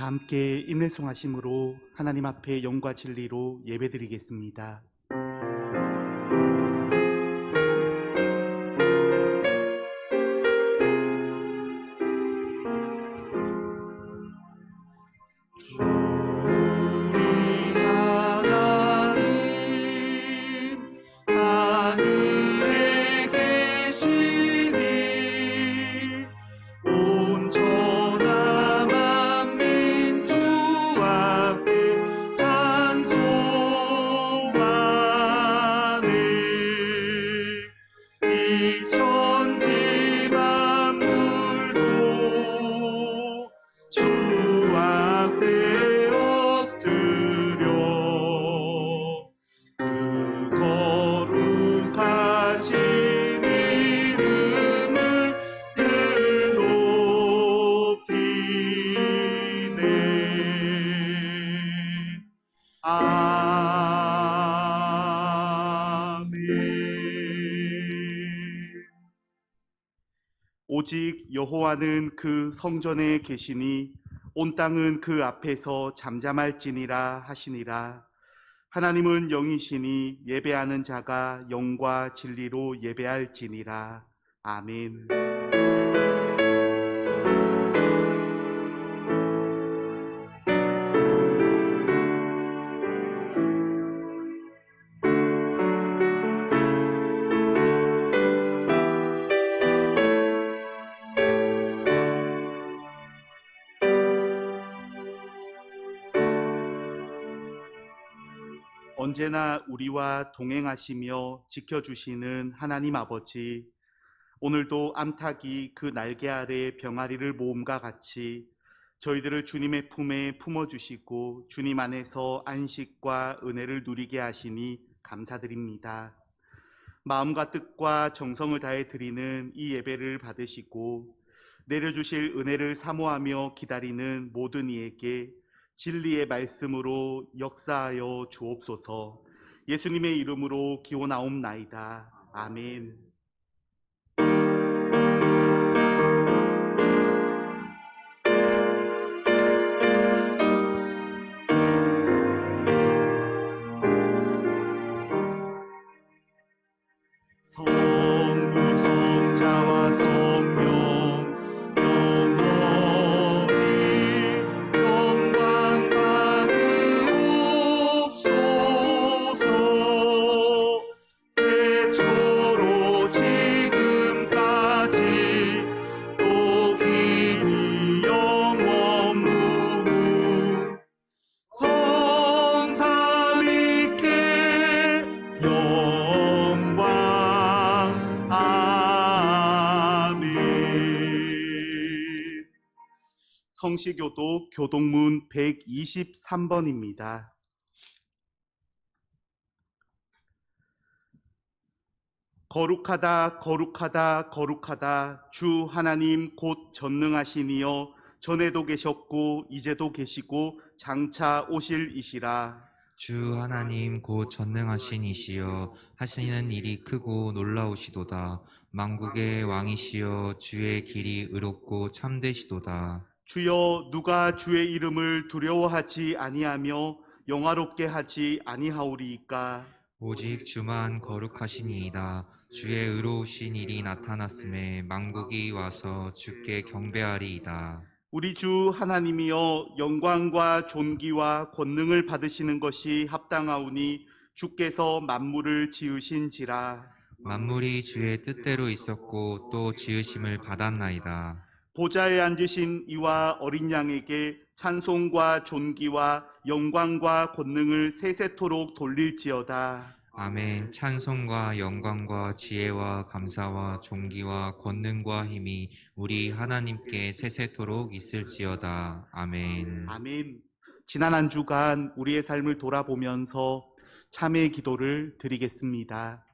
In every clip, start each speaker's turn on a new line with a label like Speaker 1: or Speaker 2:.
Speaker 1: 다 함께 인내송하심으로 하나님 앞에 영과 진리로 예배드리겠습니다. 오직 여호와는 그 성전에 계시니 온 땅은 그 앞에서 잠잠할지니라 하시니라. 하나님은 영이시니 예배하는 자가 영과 진리로 예배할지니라. 아멘. 언제나 우리와 동행하시며 지켜주시는 하나님 아버지, 오늘도 암탉이 그 날개 아래 병아리를 모음과 같이 저희들을 주님의 품에 품어주시고 주님 안에서 안식과 은혜를 누리게 하시니 감사드립니다. 마음과 뜻과 정성을 다해 드리는 이 예배를 받으시고 내려주실 은혜를 사모하며 기다리는 모든 이에게 진리의 말씀으로 역사하여 주옵소서. 예수님의 이름으로 기원하옵나이다. 아멘. 성부성자와 성령 영원히 영광 받으옵소서. 태초로 지금까지 또 길이 영원 무궁 성삼위께 영광. 아멘. 성시교도 교동문 123번입니다. 거룩하다 거룩하다 거룩하다 주 하나님 곧 전능하신 이여 전에도 계셨고 이제도 계시고 장차 오실 이시라.
Speaker 2: 주 하나님 곧 전능하신 이시여 하시는 일이 크고 놀라우시도다. 만국의 왕이시여 주의 길이 의롭고 참되시도다.
Speaker 1: 주여 누가 주의 이름을 두려워하지 아니하며 영화롭게 하지 아니하오리이까.
Speaker 2: 오직 주만 거룩하시니이다. 주의 의로우신 일이 나타났음에 만국이 와서 주께 경배하리이다.
Speaker 1: 우리 주 하나님이여 영광과 존귀와 권능을 받으시는 것이 합당하오니 주께서 만물을 지으신지라.
Speaker 2: 만물이 주의 뜻대로 있었고 또 지으심을 받았나이다.
Speaker 1: 보좌에 앉으신 이와 어린 양에게 찬송과 존귀와 영광과 권능을 세세토록 돌릴지어다.
Speaker 2: 아멘. 찬송과 영광과 지혜와 감사와 존귀와 권능과 힘이 우리 하나님께 세세토록 있을지어다. 아멘.
Speaker 1: 아멘. 지난 한 주간 우리의 삶을 돌아보면서 참회의 기도를 드리겠습니다.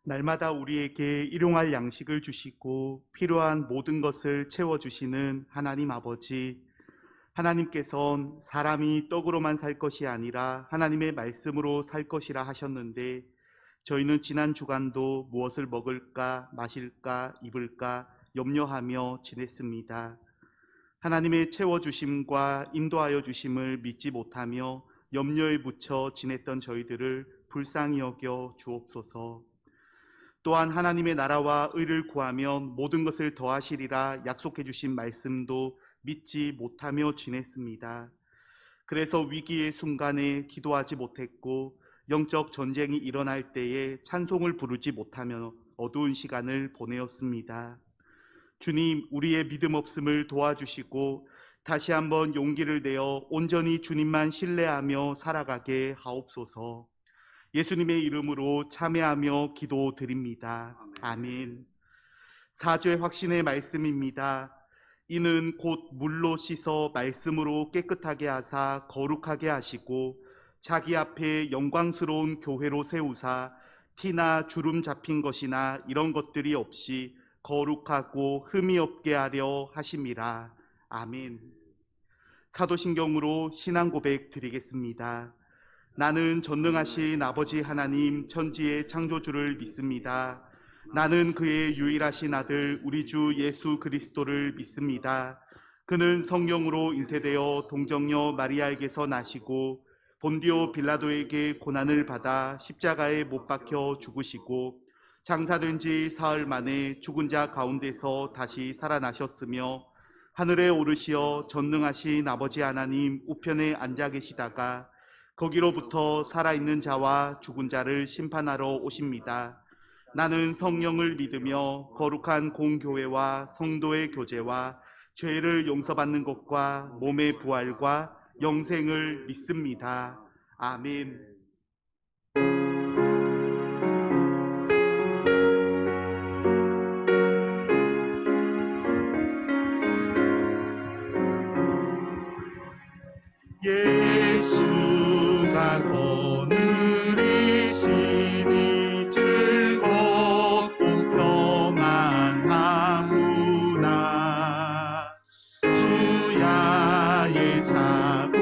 Speaker 1: 날마다 우리에게 일용할 양식을 주시고 필요한 모든 것을 채워주시는 하나님 아버지, 하나님께선 사람이 떡으로만 살 것이 아니라 하나님의 말씀으로 살 것이라 하셨는데, 저희는 지난 주간도 무엇을 먹을까, 마실까, 입을까 염려하며 지냈습니다. 하나님의 채워주심과 인도하여 주심을 믿지 못하며 염려에 묻혀 지냈던 저희들을 불쌍히 여겨 주옵소서. 또한 하나님의 나라와 의를 구하면 모든 것을 더하시리라 약속해 주신 말씀도 믿지 못하며 지냈습니다. 그래서 위기의 순간에 기도하지 못했고, 영적 전쟁이 일어날 때에 찬송을 부르지 못하며 어두운 시간을 보내었습니다. 주님, 우리의 믿음 없음을 도와주시고 다시 한번 용기를 내어 온전히 주님만 신뢰하며 살아가게 하옵소서. 예수님의 이름으로 참여하며 기도드립니다. 아멘. 사죄 확신의 말씀입니다. 이는 곧 물로 씻어 말씀으로 깨끗하게 하사 거룩하게 하시고 자기 앞에 영광스러운 교회로 세우사 티나 주름 잡힌 것이나 이런 것들이 없이 거룩하고 흠이 없게 하려 하심이라. 아멘. 사도신경으로 신앙 고백 드리겠습니다. 나는 전능하신 아버지 하나님 천지의 창조주를 믿습니다. 나는 그의 유일하신 아들 우리 주 예수 그리스도를 믿습니다. 그는 성령으로 잉태되어 동정녀 마리아에게서 나시고 본디오 빌라도에게 고난을 받아 십자가에 못 박혀 죽으시고 장사된 지 사흘 만에 죽은 자 가운데서 다시 살아나셨으며 하늘에 오르시어 전능하신 아버지 하나님 우편에 앉아 계시다가 거기로부터 살아있는 자와 죽은 자를 심판하러 오십니다. 나는 성령을 믿으며 거룩한 공교회와 성도의 교제와 죄를 용서받는 것과 몸의 부활과 영생을 믿습니다. 아멘. 예수가 거느리시니 즐겁고 평안하구나. 주야의 자고개는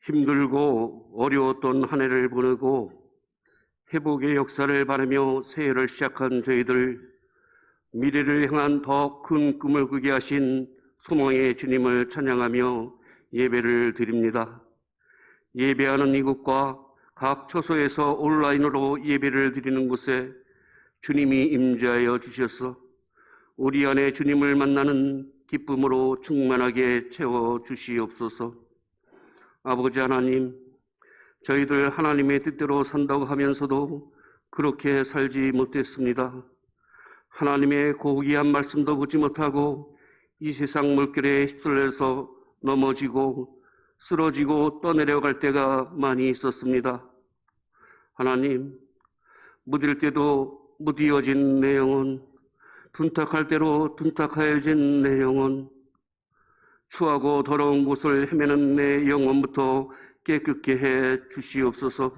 Speaker 3: 힘들고 어려웠던 한 해를 보내고 회복의 역사를 바라며 새해를 시작한 저희들, 미래를 향한 더 큰 꿈을 꾸게 하신 소망의 주님을 찬양하며 예배를 드립니다. 예배하는 이곳과 각 처소에서 온라인으로 예배를 드리는 곳에 주님이 임재하여 주셔서 우리 안에 주님을 만나는 기쁨으로 충만하게 채워 주시옵소서. 아버지 하나님, 저희들 하나님의 뜻대로 산다고 하면서도 그렇게 살지 못했습니다. 하나님의 고귀한 말씀도 보지 못하고 이 세상 물결에 휩쓸려서 넘어지고 쓰러지고 떠내려갈 때가 많이 있었습니다. 하나님, 무딜 때도 무디어진 내 영혼, 둔탁할 대로 둔탁하여진 내 영혼, 추하고 더러운 곳을 헤매는 내 영혼부터 깨끗게 해 주시옵소서.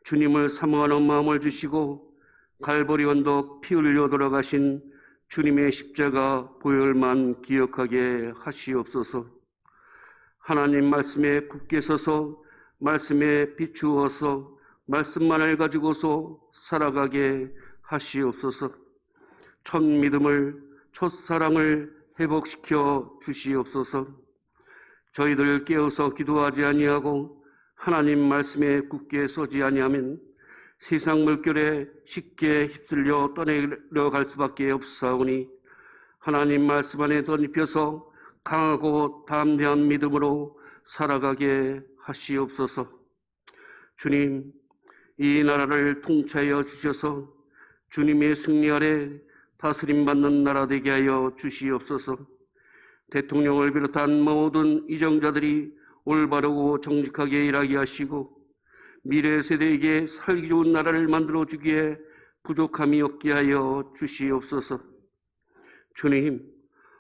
Speaker 3: 주님을 사모하는 마음을 주시고 갈보리 언덕 피 흘려 돌아가신 주님의 십자가 보혈만 기억하게 하시옵소서. 하나님 말씀에 굳게 서서 말씀에 비추어서 말씀만을 가지고서 살아가게 하시옵소서. 첫 믿음을, 첫 사랑을 회복시켜 주시옵소서. 저희들 깨어서 기도하지 아니하고 하나님 말씀에 굳게 서지 아니하면 세상 물결에 쉽게 휩쓸려 떠내려갈 수밖에 없사오니 하나님 말씀 안에 덧입혀서 강하고 담대한 믿음으로 살아가게 하시옵소서. 주님, 이 나라를 통치하여 주셔서 주님의 승리 아래 다스림받는 나라 되게 하여 주시옵소서. 대통령을 비롯한 모든 이정자들이 올바르고 정직하게 일하게 하시고 미래 세대에게 살기 좋은 나라를 만들어 주기에 부족함이 없게 하여 주시옵소서. 주님,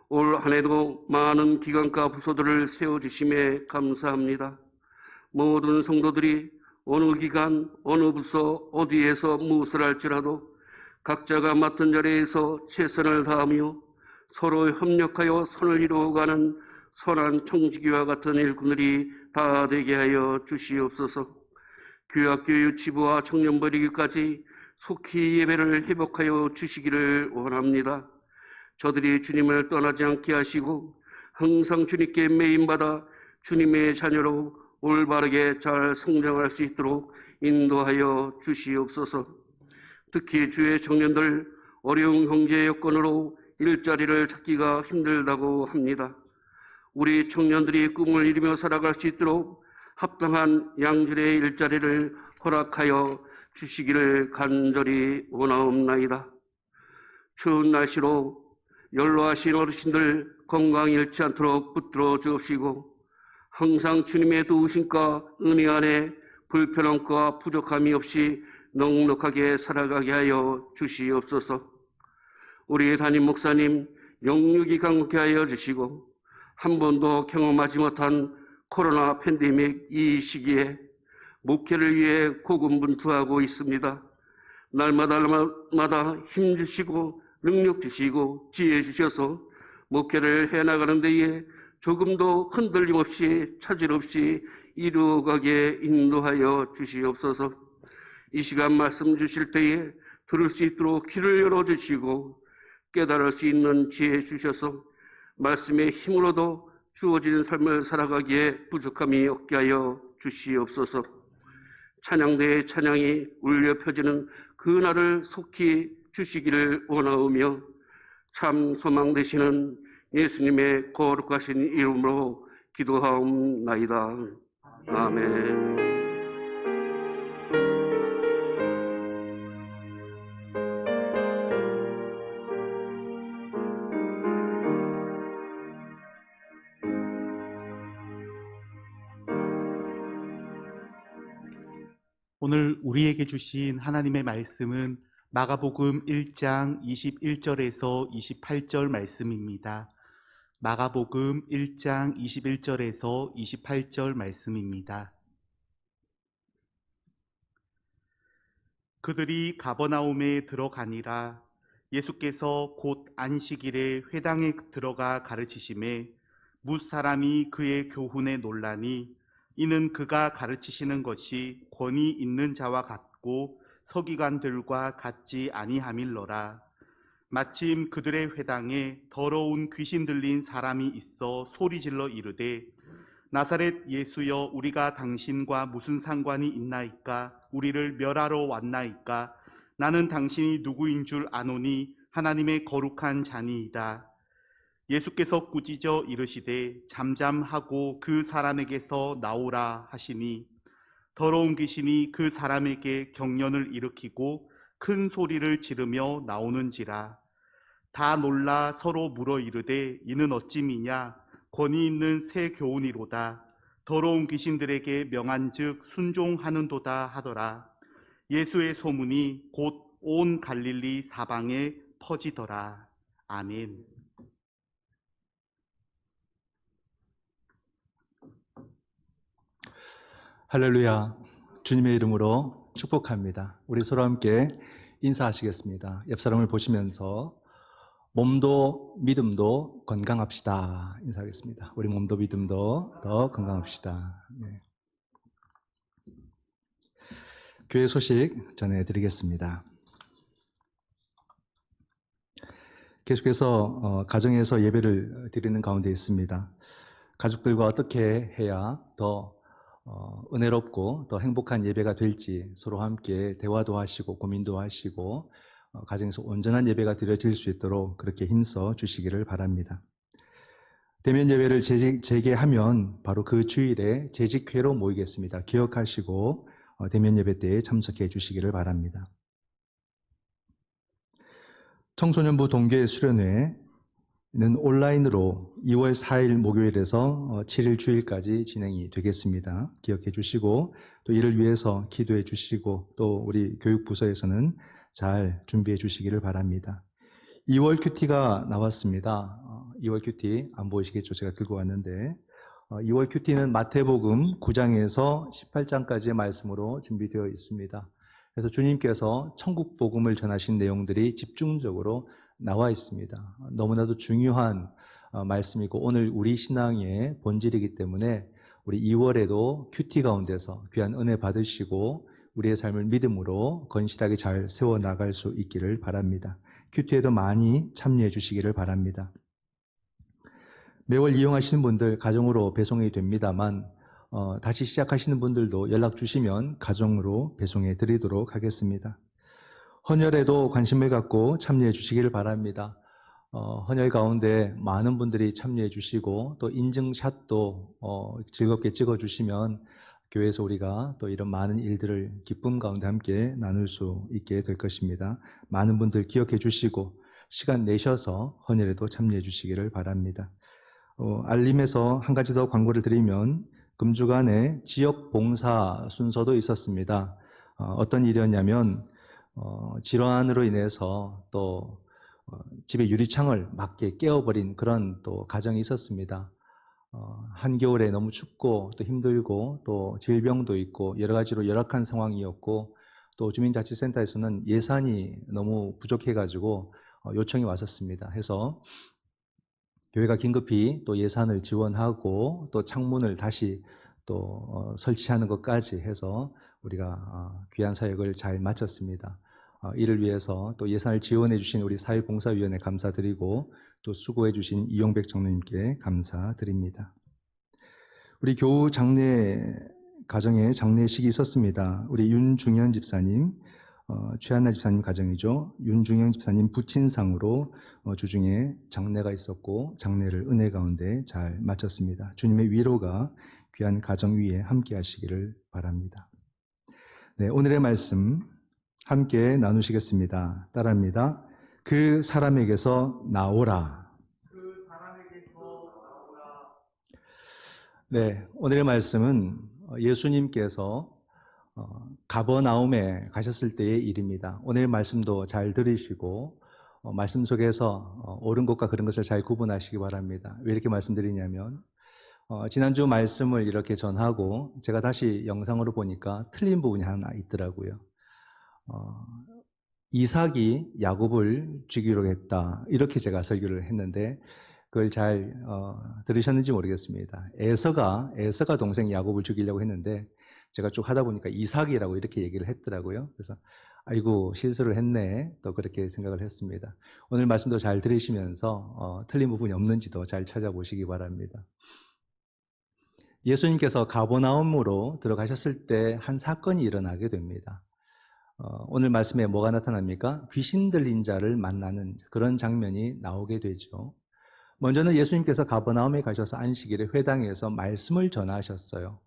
Speaker 3: 올 한 해도 많은 기관과 부서들을 세워주심에 감사합니다. 모든 성도들이 어느 기관, 어느 부서, 어디에서 무엇을 할지라도 각자가 맡은 자리에서 최선을 다하며 서로 협력하여 선을 이루어가는 선한 청지기와 같은 일꾼들이 다 되게 하여 주시옵소서. 교학교 유치부와 청년버리기까지 속히 예배를 회복하여 주시기를 원합니다. 저들이 주님을 떠나지 않게 하시고 항상 주님께 매임받아 주님의 자녀로 올바르게 잘 성장할 수 있도록 인도하여 주시옵소서. 특히 주의 청년들 어려운 경제 여건으로 일자리를 찾기가 힘들다고 합니다. 우리 청년들이 꿈을 이루며 살아갈 수 있도록 합당한 양질의 일자리를 허락하여 주시기를 간절히 원하옵나이다. 추운 날씨로 연로하신 어르신들 건강 잃지 않도록 붙들어 주옵시고 항상 주님의 도우심과 은혜 안에 불편함과 부족함이 없이 넉넉하게 살아가게 하여 주시옵소서. 우리 담임 목사님 영육이 강건케 하여 주시고 한 번도 경험하지 못한 코로나 팬데믹 이 시기에 목회를 위해 고군분투하고 있습니다. 날마다 힘 주시고 능력 주시고 지혜 주셔서 목회를 해나가는 데에 조금도 흔들림 없이 차질 없이 이루어가게 인도하여 주시옵소서. 이 시간 말씀 주실 때에 들을 수 있도록 귀를 열어주시고 깨달을 수 있는 지혜 주셔서 말씀의 힘으로도 주어진 삶을 살아가기에 부족함이 없게 하여 주시옵소서. 찬양대의 찬양이 울려 펴지는 그 날을 속히 주시기를 원하오며 참 소망 되시는 예수님의 거룩하신 이름으로 기도하옵나이다. 아멘.
Speaker 1: 오늘 우리에게 주신 하나님의 말씀은 마가복음 1장 21절에서 28절 말씀입니다. 마가복음 1장 21절에서 28절 말씀입니다. 그들이 가버나움에 들어가니라. 예수께서 곧 안식일에 회당에 들어가 가르치심에 뭇사람이 그의 교훈에 놀라니 이는 그가 가르치시는 것이 권위 있는 자와 같고 서기관들과 같지 아니함일러라. 마침 그들의 회당에 더러운 귀신 들린 사람이 있어 소리질러 이르되 나사렛 예수여, 우리가 당신과 무슨 상관이 있나이까? 우리를 멸하러 왔나이까? 나는 당신이 누구인 줄 아노니 하나님의 거룩한 자니이다. 예수께서 꾸짖어 이르시되 잠잠하고 그 사람에게서 나오라 하시니 더러운 귀신이 그 사람에게 경련을 일으키고 큰 소리를 지르며 나오는지라. 다 놀라 서로 물어 이르되 이는 어찌미냐? 권위 있는 새 교훈이로다. 더러운 귀신들에게 명한즉 순종하는도다 하더라. 예수의 소문이 곧 온 갈릴리 사방에 퍼지더라. 아멘.
Speaker 4: 할렐루야. 주님의 이름으로 축복합니다. 우리 서로 함께 인사하시겠습니다. 옆 사람을 보시면서 몸도 믿음도 건강합시다. 인사하겠습니다. 우리 몸도 믿음도 더 건강합시다. 네. 교회 소식 전해드리겠습니다. 계속해서 가정에서 예배를 드리는 가운데 있습니다. 가족들과 어떻게 해야 더 은혜롭고 더 행복한 예배가 될지 서로 함께 대화도 하시고 고민도 하시고 가정에서 온전한 예배가 드려질 수 있도록 그렇게 힘써 주시기를 바랍니다. 대면 예배를 재개하면 바로 그 주일에 재직회로 모이겠습니다. 기억하시고 대면 예배 때에 참석해 주시기를 바랍니다. 청소년부 동계 수련회는 온라인으로 2월 4일 목요일에서 7일 주일까지 진행이 되겠습니다. 기억해 주시고 또 이를 위해서 기도해 주시고 또 우리 교육부서에서는 잘 준비해 주시기를 바랍니다. 2월 큐티가 나왔습니다. 2월 큐티 안 보이시겠죠? 제가 들고 왔는데 2월 큐티는 마태복음 9장에서 18장까지의 말씀으로 준비되어 있습니다. 그래서 주님께서 천국 복음을 전하신 내용들이 집중적으로 나와 있습니다. 너무나도 중요한 말씀이고 오늘 우리 신앙의 본질이기 때문에 우리 2월에도 큐티 가운데서 귀한 은혜 받으시고 우리의 삶을 믿음으로 건실하게 잘 세워나갈 수 있기를 바랍니다. 큐티에도 많이 참여해 주시기를 바랍니다. 매월 이용하시는 분들 가정으로 배송이 됩니다만 다시 시작하시는 분들도 연락 주시면 가정으로 배송해 드리도록 하겠습니다. 헌혈에도 관심을 갖고 참여해 주시기를 바랍니다. 헌혈 가운데 많은 분들이 참여해 주시고 또 인증샷도 즐겁게 찍어 주시면 교회에서 우리가 또 이런 많은 일들을 기쁨 가운데 함께 나눌 수 있게 될 것입니다. 많은 분들 기억해 주시고 시간 내셔서 헌혈에도 참여해 주시기를 바랍니다. 알림에서 한 가지 더 광고를 드리면 금주간에 지역 봉사 순서도 있었습니다. 어떤 일이었냐면 질환으로 인해서 또 집의 유리창을 맞게 깨어버린 그런 또 가정이 있었습니다. 한겨울에 너무 춥고 또 힘들고 또 질병도 있고 여러 가지로 열악한 상황이었고 또 주민자치센터에서는 예산이 너무 부족해가지고 요청이 왔었습니다. 해서 교회가 긴급히 또 예산을 지원하고 또 창문을 다시 또 설치하는 것까지 해서 우리가 귀한 사역을 잘 마쳤습니다. 이를 위해서 또 예산을 지원해 주신 우리 사회봉사위원회 감사드리고 또 수고해 주신 이용백 장로님께 감사드립니다. 우리 교우 장례 가정에 장례식이 있었습니다. 우리 윤중현 집사님, 최한나 집사님 가정이죠. 윤중현 집사님 부친상으로 주중에 장례가 있었고 장례를 은혜 가운데 잘 마쳤습니다. 주님의 위로가 귀한 가정 위에 함께 하시기를 바랍니다. 네, 오늘의 말씀 함께 나누시겠습니다. 따라합니다. 그 사람에게서 나오라. 그 사람에게서 나오라. 네, 오늘의 말씀은 예수님께서 가버나움에 가셨을 때의 일입니다. 오늘 말씀도 잘 들으시고 말씀 속에서 옳은 것과 그런 것을 잘 구분하시기 바랍니다. 왜 이렇게 말씀드리냐면 지난주 말씀을 이렇게 전하고 제가 다시 영상으로 보니까 틀린 부분이 하나 있더라고요. 이삭이 야곱을 죽이려고 했다 이렇게 제가 설교를 했는데 그걸 잘 들으셨는지 모르겠습니다. 에서가 동생 야곱을 죽이려고 했는데 제가 쭉 하다 보니까 이삭이라고 이렇게 얘기를 했더라고요. 그래서 아이고 실수를 했네, 또 그렇게 생각을 했습니다. 오늘 말씀도 잘 들으시면서 틀린 부분이 없는지도 잘 찾아보시기 바랍니다. 예수님께서 가버나움으로 들어가셨을 때 한 사건이 일어나게 됩니다. 오늘 말씀에 뭐가 나타납니까? 귀신 들린 자를 만나는 그런 장면이 나오게 되죠. 먼저는 예수님께서 가버나움에 가셔서 안식일에 회당에서 말씀을 전하셨어요.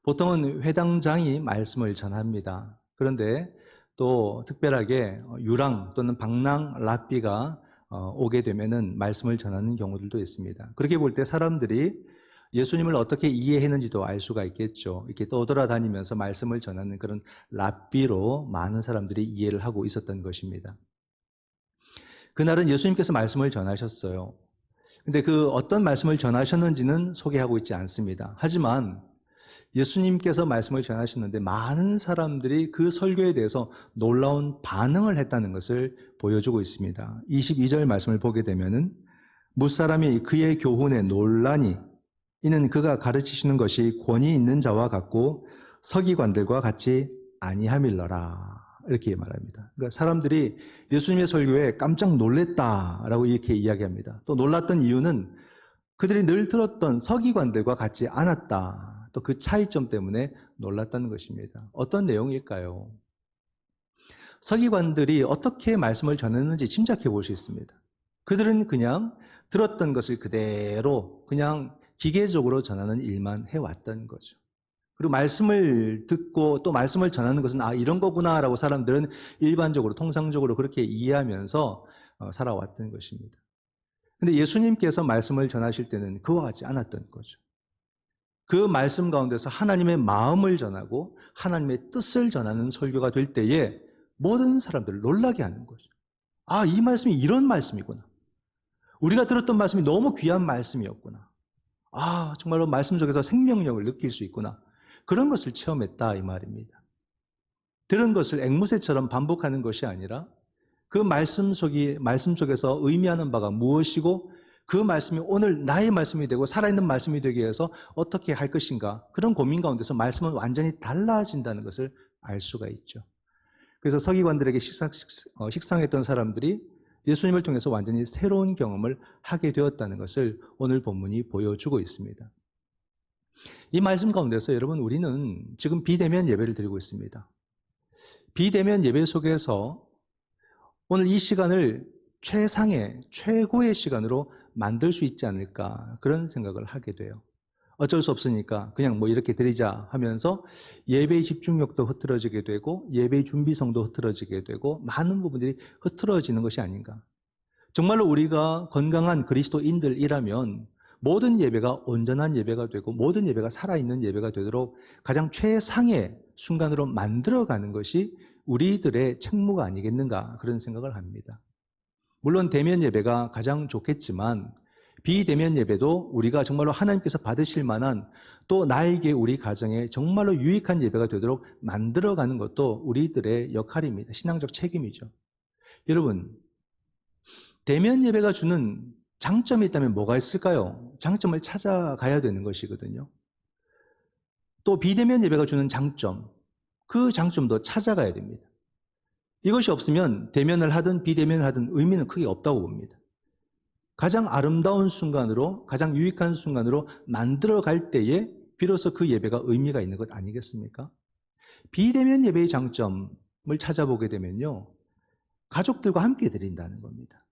Speaker 4: 보통은 회당장이 말씀을 전합니다. 그런데 또 특별하게 유랑 또는 방랑 랍비가 오게 되면은 말씀을 전하는 경우들도 있습니다. 그렇게 볼 때 사람들이 예수님을 어떻게 이해했는지도 알 수가 있겠죠. 이렇게 떠돌아다니면서 말씀을 전하는 그런 랍비로 많은 사람들이 이해를 하고 있었던 것입니다. 그날은 예수님께서 말씀을 전하셨어요. 근데 그 어떤 말씀을 전하셨는지는 소개하고 있지 않습니다. 하지만 예수님께서 말씀을 전하셨는데 많은 사람들이 그 설교에 대해서 놀라운 반응을 했다는 것을 보여주고 있습니다. 22절 말씀을 보게 되면은 무사람이 그의 교훈에 놀라니 이는 그가 가르치시는 것이 권위 있는 자와 같고 서기관들과 같이 아니함일러라, 이렇게 말합니다. 그러니까 사람들이 예수님의 설교에 깜짝 놀랬다라고 이렇게 이야기합니다. 또 놀랐던 이유는 그들이 늘 들었던 서기관들과 같지 않았다, 또 그 차이점 때문에 놀랐다는 것입니다. 어떤 내용일까요? 서기관들이 어떻게 말씀을 전했는지 짐작해 볼 수 있습니다. 그들은 그냥 들었던 것을 그대로 그냥 기계적으로 전하는 일만 해왔던 거죠. 그리고 말씀을 듣고 또 말씀을 전하는 것은 이런 거구나라고 사람들은 일반적으로 통상적으로 그렇게 이해하면서 살아왔던 것입니다. 근데 예수님께서 말씀을 전하실 때는 그와 같지 않았던 거죠. 그 말씀 가운데서 하나님의 마음을 전하고 하나님의 뜻을 전하는 설교가 될 때에 모든 사람들을 놀라게 하는 거죠. 이 말씀이 이런 말씀이구나. 우리가 들었던 말씀이 너무 귀한 말씀이었구나. 정말로 말씀 속에서 생명력을 느낄 수 있구나. 그런 것을 체험했다, 이 말입니다. 들은 것을 앵무새처럼 반복하는 것이 아니라 그 말씀 속에서 의미하는 바가 무엇이고 그 말씀이 오늘 나의 말씀이 되고 살아있는 말씀이 되기 위해서 어떻게 할 것인가, 그런 고민 가운데서 말씀은 완전히 달라진다는 것을 알 수가 있죠. 그래서 서기관들에게 식상했던 사람들이 예수님을 통해서 완전히 새로운 경험을 하게 되었다는 것을 오늘 본문이 보여주고 있습니다. 이 말씀 가운데서 여러분, 우리는 지금 비대면 예배를 드리고 있습니다. 비대면 예배 속에서 오늘 이 시간을 최고의 시간으로 만들 수 있지 않을까, 그런 생각을 하게 돼요. 어쩔 수 없으니까 그냥 이렇게 드리자 하면서 예배의 집중력도 흐트러지게 되고 예배의 준비성도 흐트러지게 되고 많은 부분들이 흐트러지는 것이 아닌가. 정말로 우리가 건강한 그리스도인들이라면 모든 예배가 온전한 예배가 되고 모든 예배가 살아있는 예배가 되도록 가장 최상의 순간으로 만들어가는 것이 우리들의 책무가 아니겠는가, 그런 생각을 합니다. 물론 대면 예배가 가장 좋겠지만 비대면 예배도 우리가 정말로 하나님께서 받으실 만한, 또 나에게 우리 가정에 정말로 유익한 예배가 되도록 만들어가는 것도 우리들의 역할입니다. 신앙적 책임이죠. 여러분, 대면 예배가 주는 장점이 있다면 뭐가 있을까요? 장점을 찾아가야 되는 것이거든요. 또 비대면 예배가 주는 장점, 그 장점도 찾아가야 됩니다. 이것이 없으면 대면을 하든 비대면을 하든 의미는 크게 없다고 봅니다. 가장 아름다운 순간으로, 가장 유익한 순간으로 만들어갈 때에 비로소 그 예배가 의미가 있는 것 아니겠습니까? 비대면 예배의 장점을 찾아보게 되면요, 가족들과 함께 드린다는 겁니다.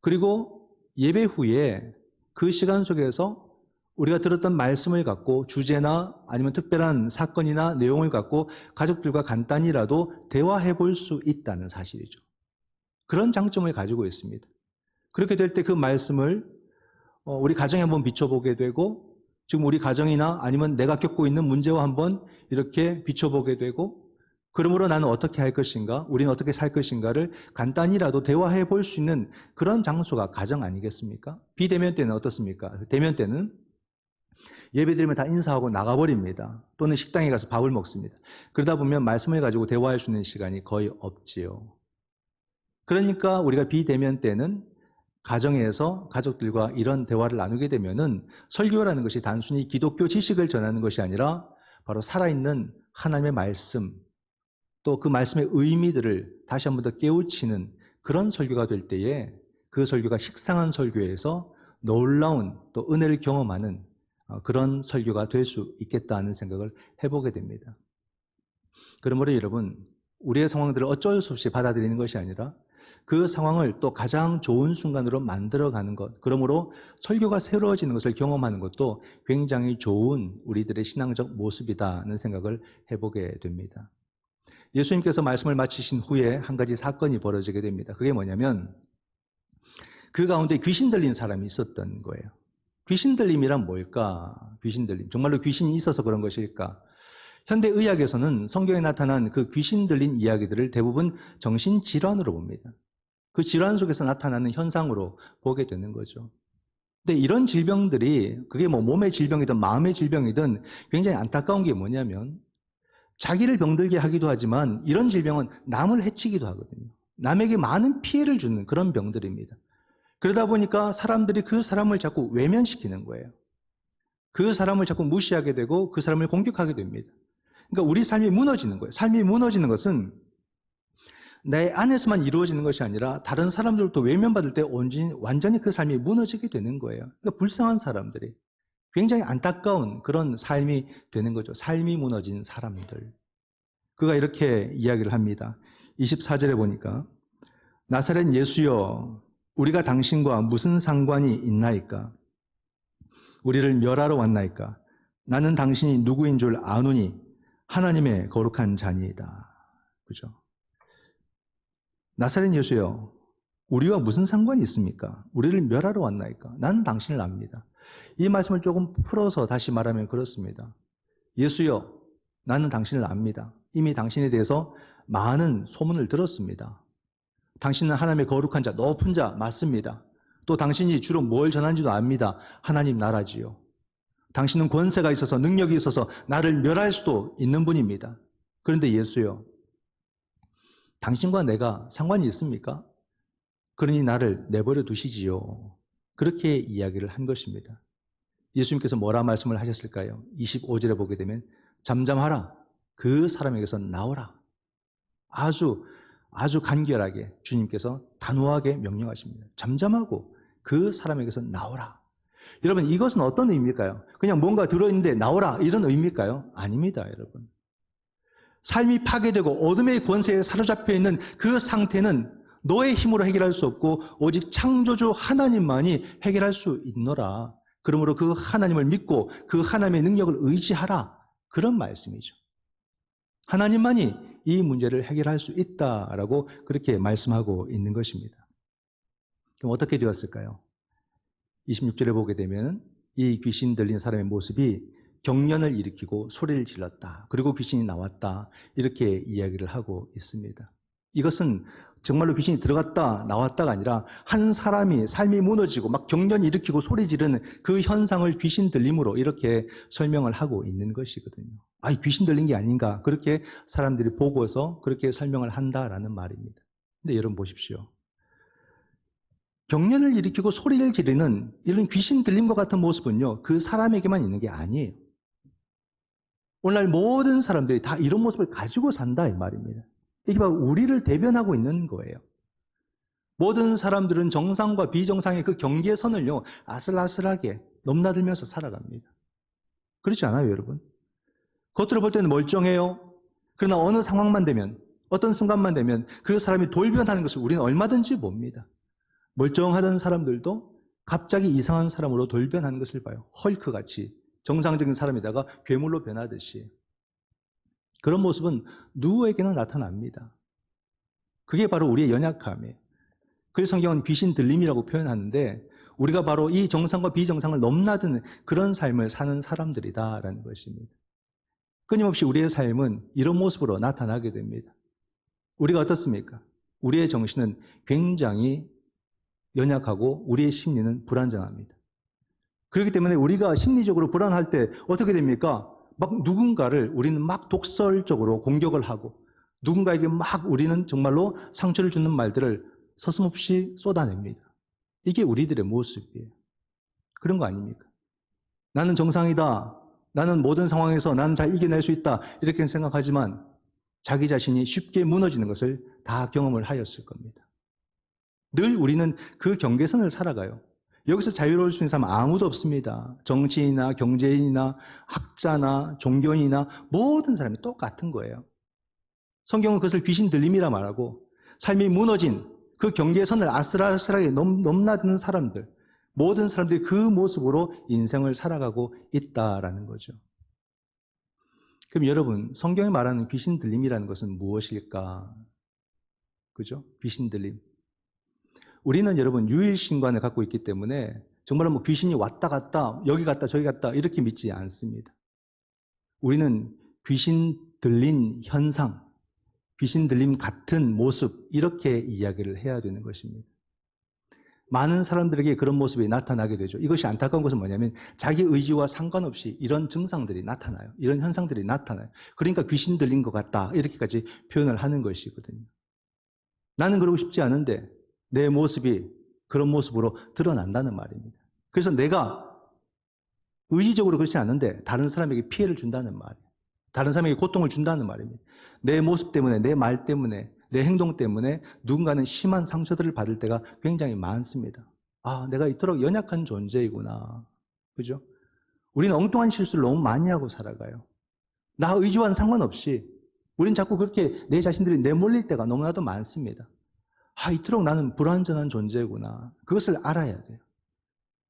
Speaker 4: 그리고 예배 후에 그 시간 속에서 우리가 들었던 말씀을 갖고 주제나 아니면 특별한 사건이나 내용을 갖고 가족들과 간단히라도 대화해 볼 수 있다는 사실이죠. 그런 장점을 가지고 있습니다. 그렇게 될 때 그 말씀을 우리 가정에 한번 비춰보게 되고, 지금 우리 가정이나 아니면 내가 겪고 있는 문제와 한번 이렇게 비춰보게 되고, 그러므로 나는 어떻게 할 것인가, 우리는 어떻게 살 것인가를 간단히라도 대화해 볼 수 있는 그런 장소가 가정 아니겠습니까? 비대면 때는 어떻습니까? 대면 때는 예배드리면 다 인사하고 나가버립니다. 또는 식당에 가서 밥을 먹습니다. 그러다 보면 말씀을 가지고 대화할 수 있는 시간이 거의 없지요. 그러니까 우리가 비대면 때는 가정에서 가족들과 이런 대화를 나누게 되면은 설교라는 것이 단순히 기독교 지식을 전하는 것이 아니라 바로 살아있는 하나님의 말씀, 또 그 말씀의 의미들을 다시 한 번 더 깨우치는 그런 설교가 될 때에 그 설교가 식상한 설교에서 놀라운 또 은혜를 경험하는 그런 설교가 될 수 있겠다는 생각을 해보게 됩니다. 그러므로 여러분, 우리의 상황들을 어쩔 수 없이 받아들이는 것이 아니라 그 상황을 또 가장 좋은 순간으로 만들어가는 것, 그러므로 설교가 새로워지는 것을 경험하는 것도 굉장히 좋은 우리들의 신앙적 모습이다는 생각을 해보게 됩니다. 예수님께서 말씀을 마치신 후에 한 가지 사건이 벌어지게 됩니다. 그게 뭐냐면 그 가운데 귀신 들린 사람이 있었던 거예요. 귀신 들림이란 뭘까? 귀신 들림. 정말로 귀신이 있어서 그런 것일까? 현대의학에서는 성경에 나타난 그 귀신 들린 이야기들을 대부분 정신질환으로 봅니다. 그 질환 속에서 나타나는 현상으로 보게 되는 거죠. 근데 이런 질병들이 그게 뭐 몸의 질병이든 마음의 질병이든 굉장히 안타까운 게 뭐냐면 자기를 병들게 하기도 하지만 이런 질병은 남을 해치기도 하거든요. 남에게 많은 피해를 주는 그런 병들입니다. 그러다 보니까 사람들이 그 사람을 자꾸 외면시키는 거예요. 그 사람을 자꾸 무시하게 되고 그 사람을 공격하게 됩니다. 그러니까 우리 삶이 무너지는 거예요. 삶이 무너지는 것은 내 안에서만 이루어지는 것이 아니라 다른 사람들로부터 외면받을 때 완전히 그 삶이 무너지게 되는 거예요. 그러니까 불쌍한 사람들이 굉장히 안타까운 그런 삶이 되는 거죠. 삶이 무너진 사람들. 그가 이렇게 이야기를 합니다. 24절에 보니까 나사렛 예수여 우리가 당신과 무슨 상관이 있나이까? 우리를 멸하러 왔나이까? 나는 당신이 누구인 줄 아노니 하나님의 거룩한 자니이다. 그죠? 나사렛 예수여, 우리와 무슨 상관이 있습니까? 우리를 멸하러 왔나이까? 나는 당신을 압니다. 이 말씀을 조금 풀어서 다시 말하면 그렇습니다. 예수여, 나는 당신을 압니다. 이미 당신에 대해서 많은 소문을 들었습니다. 당신은 하나님의 거룩한 자, 높은 자 맞습니다. 또 당신이 주로 뭘 전하는지도 압니다. 하나님 나라지요. 당신은 권세가 있어서 능력이 있어서 나를 멸할 수도 있는 분입니다. 그런데 예수여, 당신과 내가 상관이 있습니까? 그러니 나를 내버려 두시지요. 그렇게 이야기를 한 것입니다. 예수님께서 뭐라 말씀을 하셨을까요? 25절에 보게 되면 잠잠하라. 그 사람에게서 나오라. 아주 간결하게 주님께서 단호하게 명령하십니다. 잠잠하고 그 사람에게서 나오라. 여러분, 이것은 어떤 의미일까요? 그냥 뭔가 들어있는데 나오라 이런 의미일까요? 아닙니다, 여러분. 삶이 파괴되고 어둠의 권세에 사로잡혀 있는 그 상태는 너의 힘으로 해결할 수 없고 오직 창조주 하나님만이 해결할 수 있노라. 그러므로 그 하나님을 믿고 그 하나님의 능력을 의지하라. 그런 말씀이죠. 하나님만이 이 문제를 해결할 수 있다라고 그렇게 말씀하고 있는 것입니다. 그럼 어떻게 되었을까요? 26절에 보게 되면 이 귀신 들린 사람의 모습이 경련을 일으키고 소리를 질렀다. 그리고 귀신이 나왔다. 이렇게 이야기를 하고 있습니다. 이것은 정말로 귀신이 들어갔다 나왔다가 아니라 한 사람이 삶이 무너지고 막 경련을 일으키고 소리 지르는 그 현상을 귀신 들림으로 이렇게 설명을 하고 있는 것이거든요. 아, 귀신 들린 게 아닌가 그렇게 사람들이 보고서 그렇게 설명을 한다라는 말입니다. 근데 여러분 보십시오. 경련을 일으키고 소리를 지르는 이런 귀신 들림과 같은 모습은요, 그 사람에게만 있는 게 아니에요. 오늘날 모든 사람들이 다 이런 모습을 가지고 산다 이 말입니다. 이게 바로 우리를 대변하고 있는 거예요. 모든 사람들은 정상과 비정상의 그 경계선을요, 아슬아슬하게 넘나들면서 살아갑니다. 그렇지 않아요, 여러분? 겉으로 볼 때는 멀쩡해요. 그러나 어느 상황만 되면, 어떤 순간만 되면 그 사람이 돌변하는 것을 우리는 얼마든지 봅니다. 멀쩡하던 사람들도 갑자기 이상한 사람으로 돌변하는 것을 봐요. 헐크같이 정상적인 사람이다가 괴물로 변하듯이. 그런 모습은 누구에게나 나타납니다. 그게 바로 우리의 연약함이에요. 그래서 성경은 귀신 들림이라고 표현하는데 우리가 바로 이 정상과 비정상을 넘나드는 그런 삶을 사는 사람들이다라는 것입니다. 끊임없이 우리의 삶은 이런 모습으로 나타나게 됩니다. 우리가 어떻습니까? 우리의 정신은 굉장히 연약하고 우리의 심리는 불안정합니다. 그렇기 때문에 우리가 심리적으로 불안할 때 어떻게 됩니까? 막 누군가를 우리는 막 독설적으로 공격을 하고 누군가에게 막 우리는 정말로 상처를 주는 말들을 서슴없이 쏟아냅니다. 이게 우리들의 모습이에요. 그런 거 아닙니까? 나는 정상이다. 나는 모든 상황에서 나는 잘 이겨낼 수 있다. 이렇게 생각하지만 자기 자신이 쉽게 무너지는 것을 다 경험을 하였을 겁니다. 늘 우리는 그 경계선을 살아가요. 여기서 자유로울 수 있는 사람 아무도 없습니다. 정치인이나 경제인이나 학자나 종교인이나 모든 사람이 똑같은 거예요. 성경은 그것을 귀신 들림이라 말하고 삶이 무너진 그 경계선을 아슬아슬하게 넘나드는 사람들, 모든 사람들이 그 모습으로 인생을 살아가고 있다라는 거죠. 그럼 여러분, 성경이 말하는 귀신 들림이라는 것은 무엇일까? 그죠? 귀신 들림. 우리는 여러분 유일신관을 갖고 있기 때문에 정말로 뭐 귀신이 왔다 갔다 여기 갔다 저기 갔다 이렇게 믿지 않습니다. 우리는 귀신 들린 현상, 귀신 들림 같은 모습 이렇게 이야기를 해야 되는 것입니다. 많은 사람들에게 그런 모습이 나타나게 되죠. 이것이 안타까운 것은 뭐냐면 자기 의지와 상관없이 이런 증상들이 나타나요. 이런 현상들이 나타나요. 그러니까 귀신 들린 것 같다 이렇게까지 표현을 하는 것이거든요. 나는 그러고 싶지 않은데 내 모습이 그런 모습으로 드러난다는 말입니다. 그래서 내가 의지적으로 그렇지 않은데 다른 사람에게 피해를 준다는 말이에요. 다른 사람에게 고통을 준다는 말입니다. 내 모습 때문에, 내 말 때문에, 내 행동 때문에 누군가는 심한 상처들을 받을 때가 굉장히 많습니다. 아, 내가 이토록 연약한 존재이구나. 그죠? 우리는 엉뚱한 실수를 너무 많이 하고 살아가요. 나 의지와는 상관없이 우리는 자꾸 그렇게 내 자신들이 내몰릴 때가 너무나도 많습니다. 아, 이토록 나는 불완전한 존재구나. 그것을 알아야 돼요.